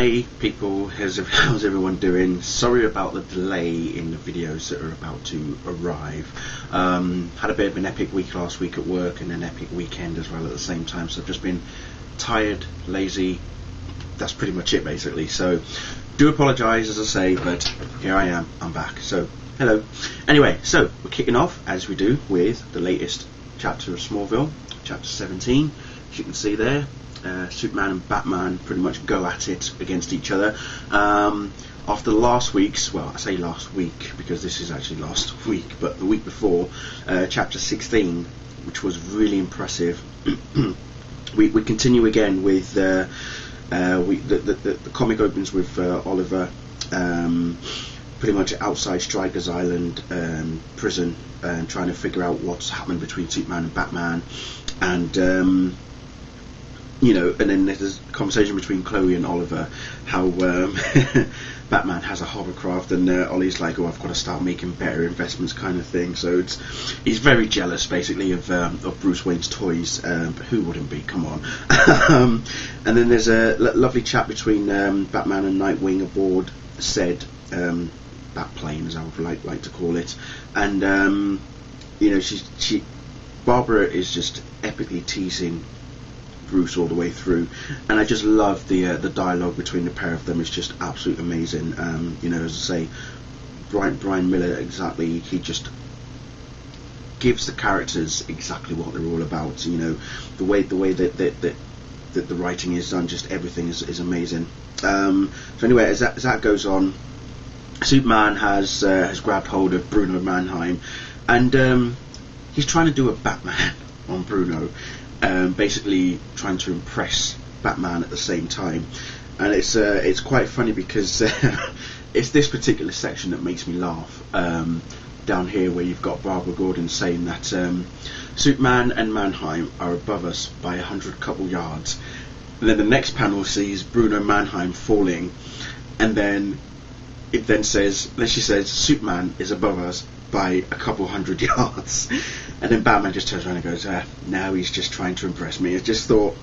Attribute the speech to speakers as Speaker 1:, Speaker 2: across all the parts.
Speaker 1: Hi people, how's everyone doing? Sorry about the delay in the videos that are about to arrive. Had a bit of an epic week last week at work and an epic weekend as well at the same time, so I've just been tired, lazy. That's pretty much it basically. So do apologise, as I say, but here I am, I'm back. So hello. Anyway, so we're kicking off as we do with the latest chapter of Smallville, chapter 17, as you can see there. Superman and Batman pretty much go at it against each other. After last week's, well, I say last week because this is actually last week, but the week before, chapter 16, which was really impressive. we continue again with the comic opens with Oliver pretty much outside Stryker's Island prison, trying to figure out what's happened between Superman and Batman, and you know, and then there's a conversation between Chloe and Oliver, how Batman has a hovercraft, and Ollie's like, oh, I've got to start making better investments, kind of thing. So he's very jealous, basically, of Bruce Wayne's toys, but who wouldn't be? Come on. And then there's a lovely chat between Batman and Nightwing aboard said Batplane, as I would like to call it, and you know, Barbara is just epically teasing Bruce all the way through, and I just love the dialogue between the pair of them. It's just absolutely amazing. You know, as I say, Brian Miller, exactly, he just gives the characters exactly what they're all about. You know, the way that the writing is done, just everything is amazing. So anyway, as that goes on, Superman has grabbed hold of Bruno Mannheim, and he's trying to do a Batman on Bruno. Basically trying to impress Batman at the same time, and it's quite funny because it's this particular section that makes me laugh, down here where you've got Barbara Gordon saying that Superman and Mannheim are above us by 100 couple yards, and then the next panel sees Bruno Mannheim falling, and then she says Superman is above us by a couple hundred yards, and then Batman just turns around and goes, now he's just trying to impress me. I just thought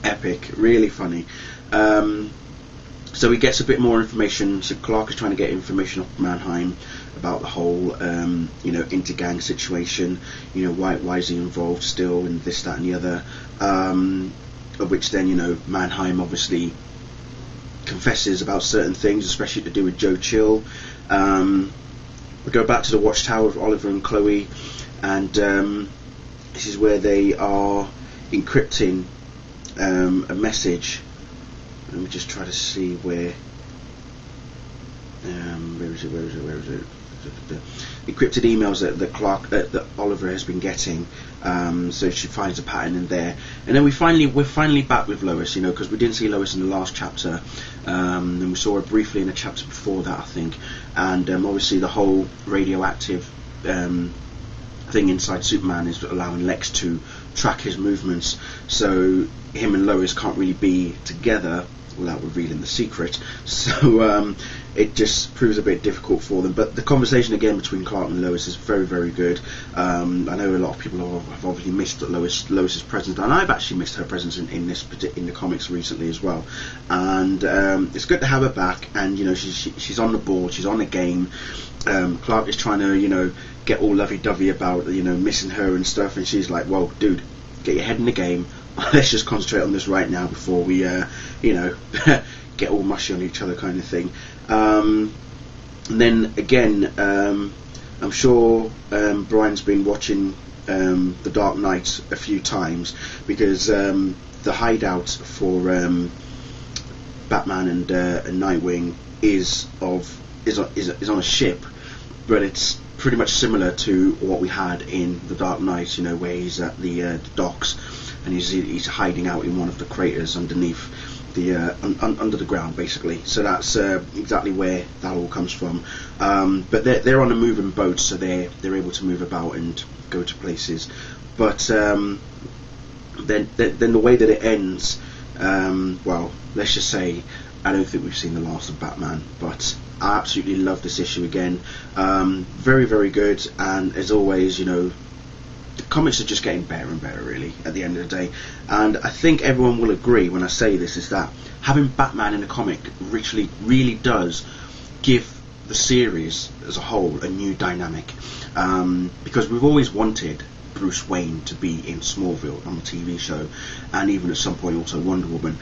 Speaker 1: epic, really funny. So he gets a bit more information. So Clark is trying to get information off Mannheim about the whole you know, inter-gang situation, you know, why is he involved still, and this, that and the other, of which then, you know, Mannheim obviously confesses about certain things, especially to do with Joe Chill. We go back to the Watchtower with Oliver and Chloe, and this is where they are encrypting a message. Let me just try to see where is it? Encrypted emails that Oliver has been getting, so she finds a pattern in there, and then we're finally back with Lois, you know, because we didn't see Lois in the last chapter, and we saw her briefly in a chapter before that, I think, and obviously the whole radioactive thing inside Superman is allowing Lex to track his movements, so him and Lois can't really be together without revealing the secret, so it just proves a bit difficult for them. But the conversation again between Clark and Lois is very, very good. I know a lot of people have obviously missed Lois's presence, and I've actually missed her presence in the comics recently as well. And it's good to have her back. And you know, she's on the board, she's on the game. Clark is trying to, you know, get all lovey-dovey about, you know, missing her and stuff, and she's like, well, dude, get your head in the game. Let's just concentrate on this right now before we, you know, get all mushy on each other, kind of thing. And then again, I'm sure Brian's been watching The Dark Knight a few times, because the hideout for Batman and Nightwing is on a ship, but it's pretty much similar to what we had in The Dark Knight, you know, where he's at the docks, and he's hiding out in one of the craters underneath the under the ground, basically. So that's exactly where that all comes from. But they're on a moving boat, so they're able to move about and go to places. But then the way that it ends, well, let's just say I don't think we've seen the last of Batman, but I absolutely love this issue again. Very, very good, and as always, you know, the comics are just getting better and better, really, at the end of the day. And I think everyone will agree when I say this, is that having Batman in a comic really does give the series as a whole a new dynamic, because we've always wanted Bruce Wayne to be in Smallville on the TV show, and even at some point also Wonder Woman.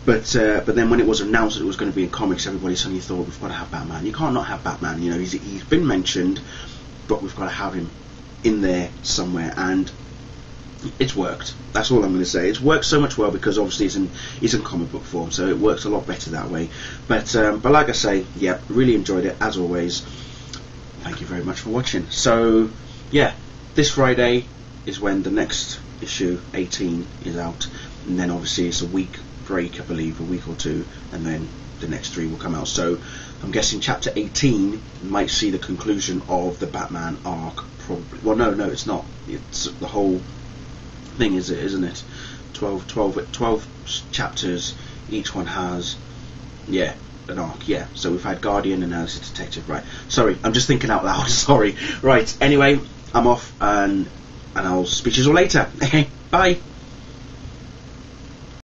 Speaker 1: But then when it was announced that it was going to be in comics, everybody suddenly thought, we've got to have Batman. You can't not have Batman. You know, he's been mentioned, but we've got to have him in there somewhere, and it's worked. That's all I'm going to say. It's worked so much well because obviously it's in comic book form, so it works a lot better that way. But like I say, yeah, really enjoyed it as always. Thank you very much for watching. So yeah, this Friday is when the next issue 18 is out, and then obviously it's a week break, I believe, a week or two, and then the next 3 will come out. So I'm guessing chapter 18 might see the conclusion of the Batman arc, probably. Well, no, it's not. It's the whole thing, isn't it? 12 chapters, each one has, yeah, an arc, yeah. So we've had Guardian and now it's Detective, right? Sorry, I'm just thinking out loud, sorry. Right, anyway, I'm off, and I'll speak to you all later. Bye.